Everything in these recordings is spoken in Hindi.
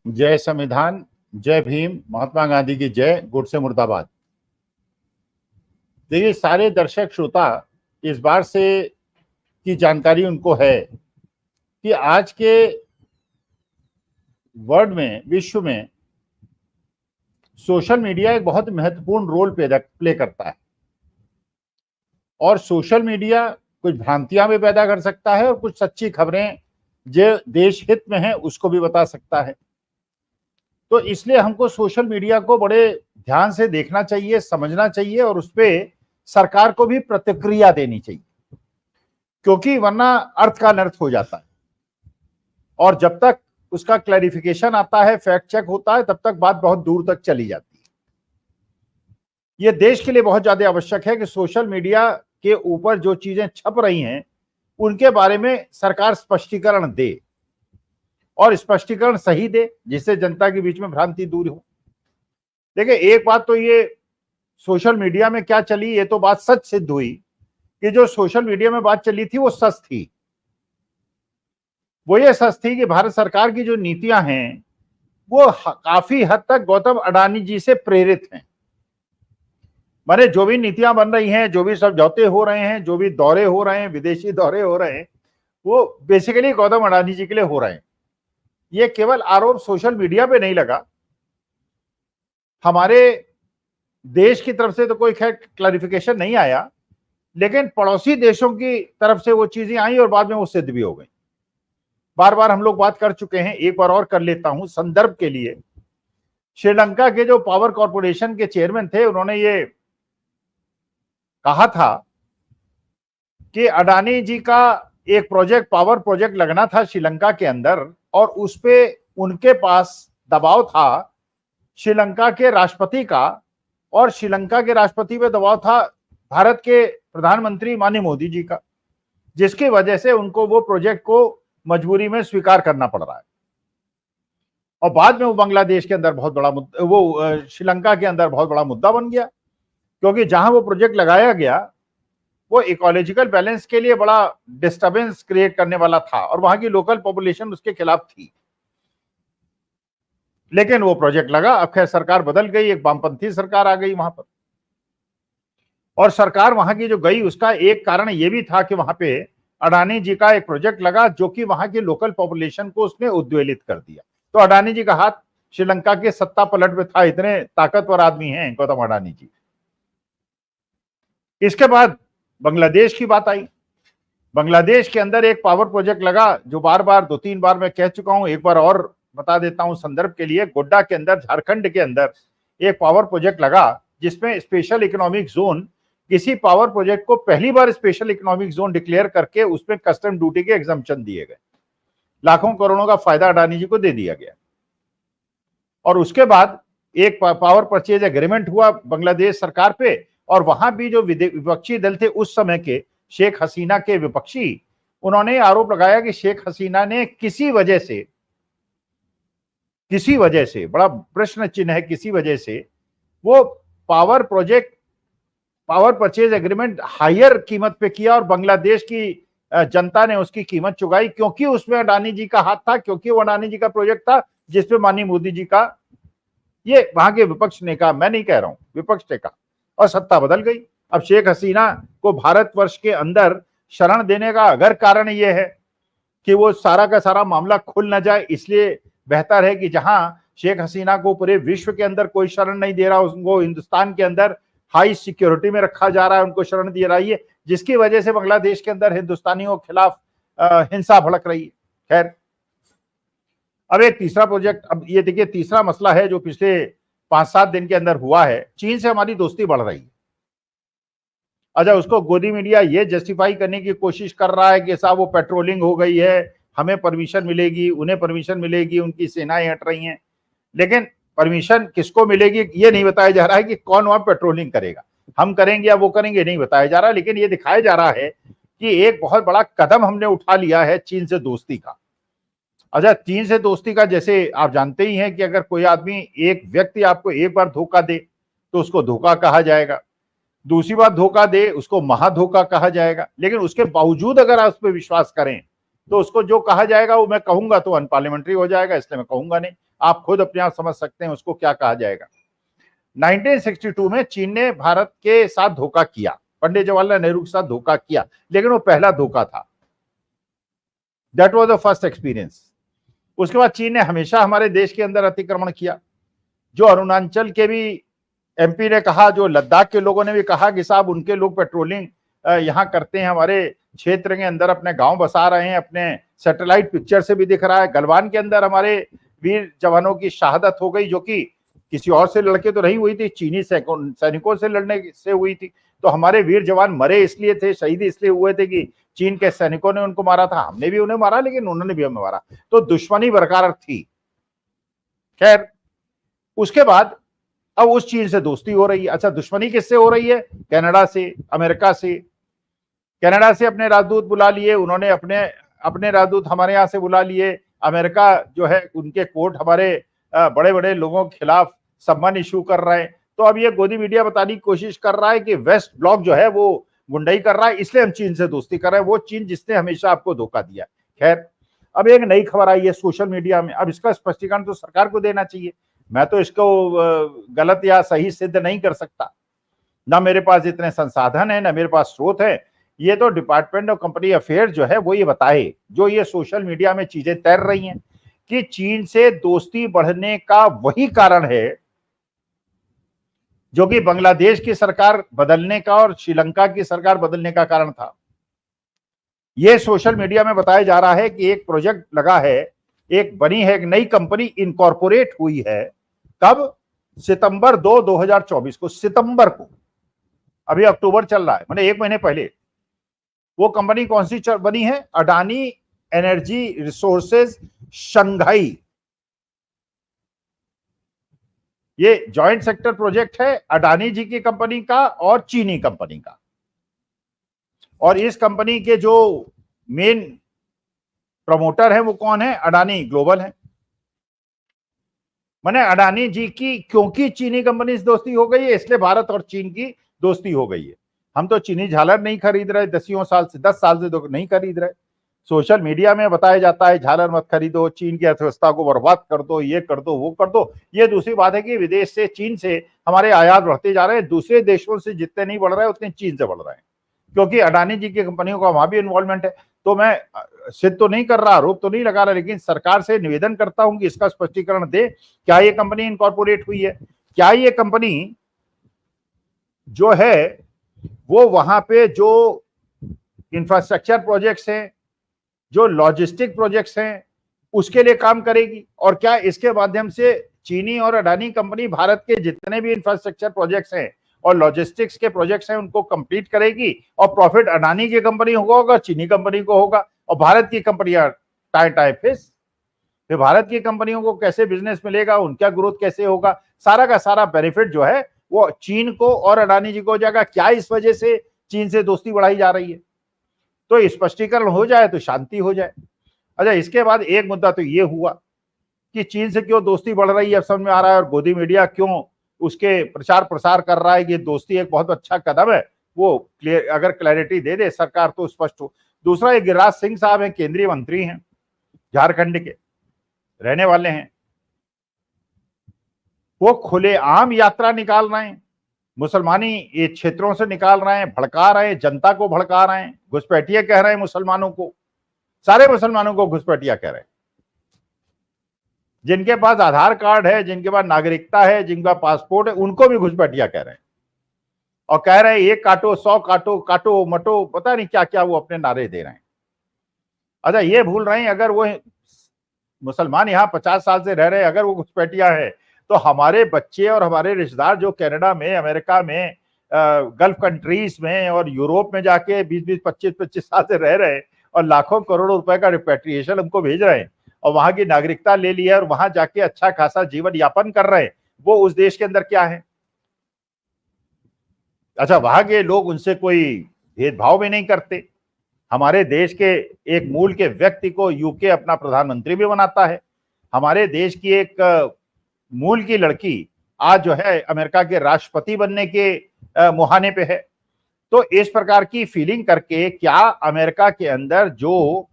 जय संविधान, जय भीम, महात्मा गांधी की जय, गुड मुर्दाबाद। देखिए, सारे दर्शक श्रोता इस बार से की जानकारी उनको है कि आज के वर्ल्ड में, विश्व में सोशल मीडिया एक बहुत महत्वपूर्ण रोल प्ले करता है और सोशल मीडिया कुछ भ्रांतियां भी पैदा कर सकता है और कुछ सच्ची खबरें जो देश हित में है उसको भी बता सकता है। तो इसलिए हमको सोशल मीडिया को बड़े ध्यान से देखना चाहिए, समझना चाहिए और उस पर सरकार को भी प्रतिक्रिया देनी चाहिए, क्योंकि वरना अर्थ का अनर्थ हो जाता है और जब तक उसका क्लैरिफिकेशन आता है, फैक्ट चेक होता है, तब तक बात बहुत दूर तक चली जाती है। यह देश के लिए बहुत ज्यादा आवश्यक है कि सोशल मीडिया के ऊपर जो चीजें छप रही हैं उनके बारे में सरकार स्पष्टीकरण दे और स्पष्टीकरण सही दे, जिससे जनता के बीच में भ्रांति दूर हो। देखिए, एक बात तो ये सोशल मीडिया में क्या चली, ये तो बात सच सिद्ध हुई कि जो सोशल मीडिया में बात चली थी वो सच थी। वो ये सच थी कि भारत सरकार की जो नीतियां हैं वो काफी हद तक गौतम अडानी जी से प्रेरित हैं। माने जो भी नीतियां बन रही हैं, जो भी समझौते हो रहे हैं, जो भी दौरे हो रहे हैं, विदेशी दौरे हो रहे हैं, वो बेसिकली गौतम अडानी जी के लिए हो रहे हैं। ये केवल आरोप सोशल मीडिया पे नहीं लगा, हमारे देश की तरफ से तो कोई खैर क्लैरिफिकेशन नहीं आया, लेकिन पड़ोसी देशों की तरफ से वो चीजें आई और बाद में वो सिद्ध भी हो गई। बार बार हम लोग बात कर चुके हैं, एक बार और कर लेता हूं संदर्भ के लिए। श्रीलंका के जो पावर कॉर्पोरेशन के चेयरमैन थे, उन्होंने ये कहा था कि अडानी जी का एक प्रोजेक्ट, पावर प्रोजेक्ट लगना था श्रीलंका के अंदर और उस पे उनके पास दबाव था श्रीलंका के राष्ट्रपति का, और श्रीलंका के राष्ट्रपति पे दबाव था भारत के प्रधानमंत्री माननीय मोदी जी का, जिसकी वजह से उनको वो प्रोजेक्ट को मजबूरी में स्वीकार करना पड़ रहा है। और बाद में वो बांग्लादेश के अंदर बहुत बड़ा मुद्दा, वो श्रीलंका के अंदर बहुत बड़ा मुद्दा बन गया, क्योंकि जहां वो प्रोजेक्ट लगाया गया वो इकोलॉजिकल बैलेंस के लिए बड़ा डिस्टरबेंस क्रिएट करने वाला था और वहां की लोकल पॉपुलेशन उसके खिलाफ थी। लेकिन वो प्रोजेक्ट लगा। अब खैर सरकार बदल गई, एक वामपंथी सरकार आ गई वहां पर, और सरकार वहां की जो गई उसका एक कारण ये भी था कि वहां पे अडानी जी का एक प्रोजेक्ट लगा जो कि वहां की लोकल पॉपुलेशन को उसने उद्वेलित कर दिया। तो अडानी जी का हाथ श्रीलंका के सत्ता पलट में था, इतने ताकतवर आदमी हैं गौतम अडानी जी। इसके बाद बांग्लादेश की बात आई। बांग्लादेश के अंदर एक पावर प्रोजेक्ट लगा जो बार बार 2-3 बार मैं कह चुका हूं, एक बार और बता देता हूं संदर्भ के लिए। गोड्डा के अंदर, झारखंड के अंदर एक पावर प्रोजेक्ट लगा जिसमें स्पेशल इकोनॉमिक जोन, किसी पावर प्रोजेक्ट को पहली बार स्पेशल इकोनॉमिक जोन डिक्लेयर करके उसमें कस्टम ड्यूटी के एग्जम्पशन दिए गए। लाखों करोड़ों का फायदा अडानी जी को दे दिया गया। और उसके बाद एक पावर परचेज एग्रीमेंट हुआ बांग्लादेश सरकार पे, और वहां भी जो विपक्षी दल थे उस समय के, शेख हसीना के विपक्षी, उन्होंने आरोप लगाया कि शेख हसीना ने किसी वजह से, बड़ा प्रश्न चिन्ह है, किसी वजह से वो पावर परचेज एग्रीमेंट हायर कीमत पे किया और बांग्लादेश की जनता ने उसकी कीमत चुकाई, क्योंकि उसमें अडानी जी का हाथ था, क्योंकि वो अडानी जी का प्रोजेक्ट था जिसपे माननीय मोदी जी का, ये वहां के विपक्ष ने कहा, मैं नहीं कह रहा हूं, विपक्ष ने कहा, और सत्ता बदल गई। अब शेख हसीना को भारतवर्ष के अंदर शरण देने का अगर कारण यह है कि वो सारा का सारा मामला खुल न जाए, इसलिए बेहतर है कि जहां शेख हसीना को पूरे विश्व के अंदर कोई शरण नहीं दे रहा, उनको हिंदुस्तान के अंदर हाई सिक्योरिटी में रखा जा रहा है, उनको शरण दी रही है, जिसकी वजह से बांग्लादेश के अंदर हिंदुस्तानियों के खिलाफ हिंसा भड़क रही है। खैर, अब एक तीसरा प्रोजेक्ट, अब ये देखिए तीसरा मसला है जो पिछले 5-7 दिन के अंदर हुआ है। चीन से हमारी दोस्ती बढ़ रही है। अच्छा, उसको गोदी मीडिया ये जस्टिफाई करने की कोशिश कर रहा है कि साहब वो पेट्रोलिंग हो गई है, हमें परमिशन मिलेगी, उन्हें परमिशन मिलेगी, उनकी सेनाएं हट रही हैं। लेकिन परमिशन किसको मिलेगी ये नहीं बताया जा रहा है कि कौन वहां पेट्रोलिंग करेगा, हम करेंगे या वो करेंगे, नहीं बताया जा रहा। लेकिन ये दिखाया जा रहा है कि एक बहुत बड़ा कदम हमने उठा लिया है चीन से दोस्ती का। अच्छा, चीन से दोस्ती का, जैसे आप जानते ही हैं कि अगर कोई आदमी, एक व्यक्ति आपको एक बार धोखा दे तो उसको धोखा कहा जाएगा, दूसरी बार धोखा दे उसको महाधोखा कहा जाएगा, लेकिन उसके बावजूद अगर आप उस पर विश्वास करें तो उसको जो कहा जाएगा वो मैं कहूंगा तो अनपार्लियामेंट्री हो जाएगा, इसलिए मैं कहूंगा नहीं। आप खुद अपने आप समझ सकते हैं उसको क्या कहा जाएगा। 1962 में चीन ने भारत के साथ धोखा किया, पंडित जवाहरलाल नेहरू के साथ धोखा किया, लेकिन वो पहला धोखा था। That was the first experience. उसके बाद चीन ने हमेशा हमारे देश के अंदर अतिक्रमण किया। जो अरुणाचल के भी एमपी ने कहा, जो लद्दाख के लोगों ने भी कहा कि साहब उनके लोग पेट्रोलिंग यहाँ करते हैं, हमारे क्षेत्र के अंदर अपने गांव बसा रहे हैं, अपने सैटेलाइट पिक्चर से भी दिख रहा है। गलवान के अंदर हमारे वीर जवानों की शहादत हो गई, जो कि किसी और से लड़के तो नहीं हुई थी, चीनी सैनिकों से लड़ने से हुई थी। तो हमारे वीर जवान मरे इसलिए थे, शहीद इसलिए हुए थे कि चीन के सैनिकों ने उनको मारा था। हमने भी उन्हें मारा, लेकिन उन्होंने भी हमें मारा, तो दुश्मनी बरकरार थी। खैर, उसके बाद अब उस चीन से दोस्ती हो रही है। अच्छा, दुश्मनी किससे हो रही है? कनाडा से, अमेरिका से। कनाडा से अपने राजदूत बुला लिए उन्होंने, अपने राजदूत हमारे यहाँ से बुला लिए। अमेरिका जो है उनके कोर्ट हमारे बड़े बड़े लोगों के खिलाफ सम्मन इशू कर रहे हैं। तो अब ये गोदी मीडिया बताने की कोशिश कर रहा है कि वेस्ट ब्लॉक जो है वो गुंडाई कर रहा है, इसलिए हम चीन से दोस्ती कर रहे हैं, वो चीन जिसने हमेशा आपको धोखा दिया। खैर, अब एक नई खबर आई है सोशल मीडिया में। अब इसका स्पष्टीकरण तो सरकार को देना चाहिए, मैं तो इसको गलत या सही सिद्ध नहीं कर सकता, ना मेरे पास इतने संसाधन है, ना मेरे पास स्रोत है। ये तो डिपार्टमेंट ऑफ कंपनी अफेयर जो है वो ये बताए, जो ये सोशल मीडिया में चीजें तैर रही हैं कि चीन से दोस्ती बढ़ने का वही कारण है जो कि बांग्लादेश की सरकार बदलने का और श्रीलंका की सरकार बदलने का कारण था। ये सोशल मीडिया में बताया जा रहा है कि एक प्रोजेक्ट लगा है, एक बनी है, एक नई कंपनी इनकॉर्पोरेट हुई है। कब? सितंबर 2, 2024 को, सितंबर को। अभी अक्टूबर चल रहा है, माने एक महीने पहले। वो कंपनी कौन सी बनी है? Adani energy resources Shanghai. ये जॉइंट सेक्टर प्रोजेक्ट है अडानी जी की कंपनी का और चीनी कंपनी का। और इस कंपनी के जो मेन प्रमोटर है वो कौन है? अडानी ग्लोबल है। माने अडानी जी की क्योंकि चीनी कंपनी से दोस्ती हो गई है, इसलिए भारत और चीन की दोस्ती हो गई है। हम तो चीनी झालर नहीं खरीद रहे 10 साल से नहीं खरीद रहे। सोशल मीडिया में बताया जाता है झालर मत खरीदो, चीन की अर्थव्यवस्था को बर्बाद कर दो, ये कर दो, वो कर दो। ये दूसरी बात है कि विदेश से, चीन से हमारे आयात बढ़ते जा रहे हैं। दूसरे देशों से जितने नहीं बढ़ रहे उतने चीन से बढ़ रहे हैं, क्योंकि अडानी जी की कंपनियों का वहां भी इन्वॉल्वमेंट है। तो मैं सिद्ध तो नहीं कर रहा, आरोप तो नहीं लगा रहा, लेकिन सरकार से निवेदन करता हूं कि इसका स्पष्टीकरण दे। क्या ये कंपनी इनकॉर्पोरेट हुई है? क्या ये कंपनी जो है वो वहां पे जो इंफ्रास्ट्रक्चर प्रोजेक्ट्स हैं, जो लॉजिस्टिक प्रोजेक्ट्स हैं, उसके लिए काम करेगी? और क्या इसके माध्यम से चीनी और अडानी कंपनी भारत के जितने भी इंफ्रास्ट्रक्चर प्रोजेक्ट्स हैं और लॉजिस्टिक्स के प्रोजेक्ट्स हैं उनको कंप्लीट करेगी, और प्रॉफिट अडानी की कंपनी होगा, चीनी कंपनी को होगा, और भारत की कंपनियां टाई फेस? फिर भारत की कंपनियों को कैसे बिजनेस मिलेगा, उनका ग्रोथ कैसे होगा? सारा का सारा बेनिफिट जो है वो चीन को और अडानी जी को हो जाएगा। क्या इस वजह से चीन से दोस्ती बढ़ाई जा रही है? तो स्पष्टीकरण हो जाए तो शांति हो जाए। अच्छा, इसके बाद एक मुद्दा तो ये हुआ कि चीन से क्यों दोस्ती बढ़ रही है, अब समझ में आ रहा है, और गोदी मीडिया क्यों उसके प्रचार प्रसार कर रहा है कि दोस्ती एक बहुत अच्छा कदम है। वो क्लियर, अगर क्लैरिटी दे दे सरकार तो स्पष्ट हो। दूसरा, ये गिरिराज सिंह साहब हैं, केंद्रीय मंत्री हैं, झारखंड के रहने वाले हैं। वो खुलेआम यात्रा निकाल रहे हैं, मुसलमानी ये क्षेत्रों से निकाल रहे हैं, भड़का रहे हैं, जनता को भड़का रहे हैं, घुसपैठिया कह रहे हैं मुसलमानों को, सारे मुसलमानों को घुसपैठिया कह रहे हैं। जिनके पास आधार कार्ड है, जिनके पास नागरिकता है, जिनका पासपोर्ट है, उनको भी घुसपैठिया कह रहे हैं। और कह रहे हैं 1 काटो 100 काटो, काटो मटो, पता नहीं क्या क्या वो अपने नारे दे रहे हैं। अच्छा, ये भूल रहे हैं अगर वो मुसलमान यहाँ 50 साल से रह रहे हैं, अगर वो घुसपैठिया है, तो हमारे बच्चे और हमारे रिश्तेदार जो कनाडा में, अमेरिका में, गल्फ कंट्रीज में और यूरोप में जाके 20-20, 25-25 साल से रह रहे हैं और लाखों करोड़ों रुपए का रिपेट्रिएशन हमको भेज रहे हैं, और वहां की नागरिकता ले लिया और वहां जाके अच्छा खासा जीवन यापन कर रहे हैं, वो उस देश के अंदर क्या है? अच्छा, वहां के लोग उनसे कोई भेदभाव भी नहीं करते। हमारे देश के एक मूल के व्यक्ति को यूके अपना प्रधानमंत्री भी बनाता है। हमारे देश की एक मूल की लड़की आज जो है अमेरिका के राष्ट्रपति बनने के मुहाने पे है। तो इस प्रकार की फीलिंग करके क्या अमेरिका के अंदर जो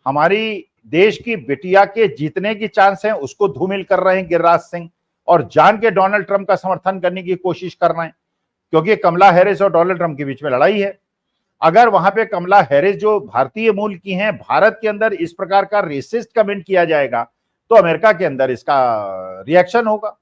हमारी देश की बिटिया के जीतने की चांस है उसको धूमिल कर रहे हैं गिरिराज सिंह, और जान के डोनाल्ड ट्रंप का समर्थन करने की कोशिश कर रहे हैं, क्योंकि कमला हैरिस और डोनाल्ड ट्रंप के बीच में लड़ाई है। अगर वहां पे कमला हैरिस जो भारतीय मूल की हैं, भारत के अंदर इस प्रकार का रेसिस्ट कमेंट किया जाएगा तो अमेरिका के अंदर इसका रिएक्शन होगा,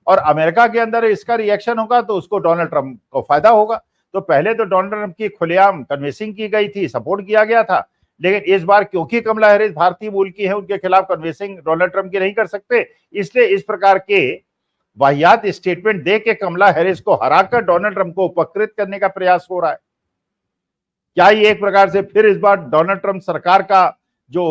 और अमेरिका के अंदर इसका रिएक्शन होगा तो उसको डोनाल्ड ट्रंप को फायदा होगा। तो पहले तो डोनाल्ड ट्रंप की खुलेआम कन्विंसिंग की गई थी, सपोर्ट किया गया था, लेकिन इस बार क्योंकि कमला हैरिस भारतीय मूल की है, उनके खिलाफ कन्विंसिंग डोनाल्ड ट्रंप की नहीं कर सकते, इसलिए इस प्रकार के वाहियात स्टेटमेंट दे के कमला हैरिस को हराकर डोनाल्ड ट्रंप को उपकृत करने का प्रयास हो रहा है। क्या ये एक प्रकार से फिर इस बार डोनाल्ड ट्रंप सरकार का जो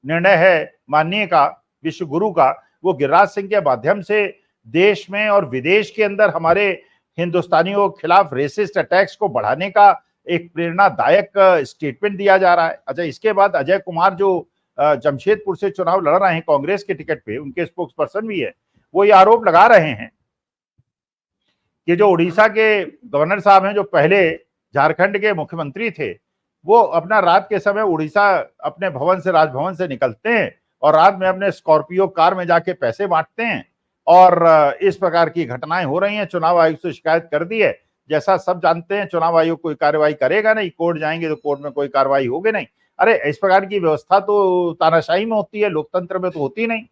निर्णय है माननीय का, विश्व गुरु का, वो गिरिराज सिंह के माध्यम से देश में और विदेश के अंदर हमारे हिंदुस्तानियों के खिलाफ रेसिस्ट अटैक्स को बढ़ाने का एक प्रेरणादायक स्टेटमेंट दिया जा रहा है। अच्छा, इसके बाद अजय कुमार जो जमशेदपुर से चुनाव लड़ रहे हैं कांग्रेस के टिकट पे, उनके स्पोक्स पर्सन भी है, वो ये आरोप लगा रहे हैं कि जो उड़ीसा के गवर्नर साहब हैं, जो पहले झारखंड के मुख्यमंत्री थे, वो अपना रात के समय उड़ीसा अपने भवन से, राजभवन से निकलते हैं और रात में अपने स्कॉर्पियो कार में जाके पैसे बांटते हैं, और इस प्रकार की घटनाएं हो रही हैं। चुनाव आयोग से शिकायत कर दी है, जैसा सब जानते हैं चुनाव आयोग कोई कार्रवाई करेगा नहीं, कोर्ट जाएंगे तो कोर्ट में कोई कार्रवाई होगी नहीं। अरे इस प्रकार की व्यवस्था तो तानाशाही में होती है, लोकतंत्र में तो होती नहीं।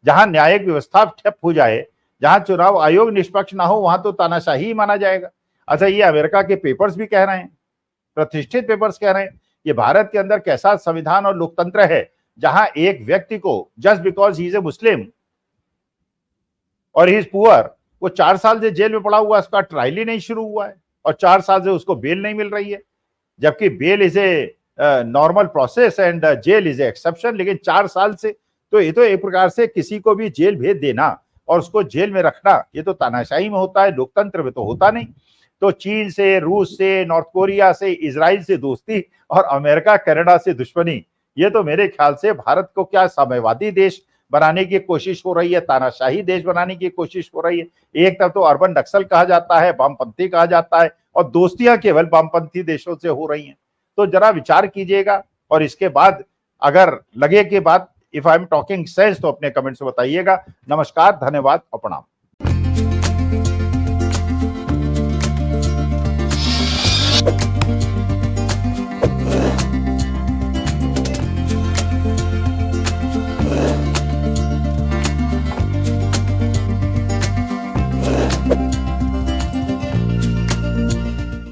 जहां न्यायिक व्यवस्था ठप हो जाए, जहां चुनाव आयोग निष्पक्ष ना हो, वहां तो तानाशाही माना जाएगा। अच्छा, ये अमेरिका के पेपर्स भी कह रहे हैं, प्रतिष्ठित पेपर्स कह रहे हैं, ये भारत के अंदर कैसा संविधान और लोकतंत्र है, जहां एक व्यक्ति को just because he is a Muslim और ही इज पुअर, वो 4 साल से जेल में पड़ा हुआ, उसका ट्रायल ही नहीं शुरू हुआ है और 4 साल से उसको बेल नहीं मिल रही है, जबकि bail is a normal process and jail is a exception. लेकिन 4 साल से, तो ये तो एक प्रकार से किसी को भी जेल भेज देना और उसको जेल में रखना, ये तो तानाशाही में होता है, लोकतंत्र में तो होता नहीं। तो चीन से, रूस से, नॉर्थ कोरिया से, इजराइल से दोस्ती और अमेरिका कनाडा से दुश्मनी, ये तो मेरे ख्याल से भारत को क्या साम्यवादी देश बनाने की कोशिश हो रही है, तानाशाही देश बनाने की कोशिश हो रही है। एक तरफ तो अर्बन नक्सल कहा जाता है, वामपंथी कहा जाता है, और दोस्तियां केवल वामपंथी देशों से हो रही हैं। तो जरा विचार कीजिएगा, और इसके बाद अगर लगे कि बात if I am talking sense तो अपने कमेंट्स में बताइएगा। नमस्कार, धन्यवाद और प्रणाम।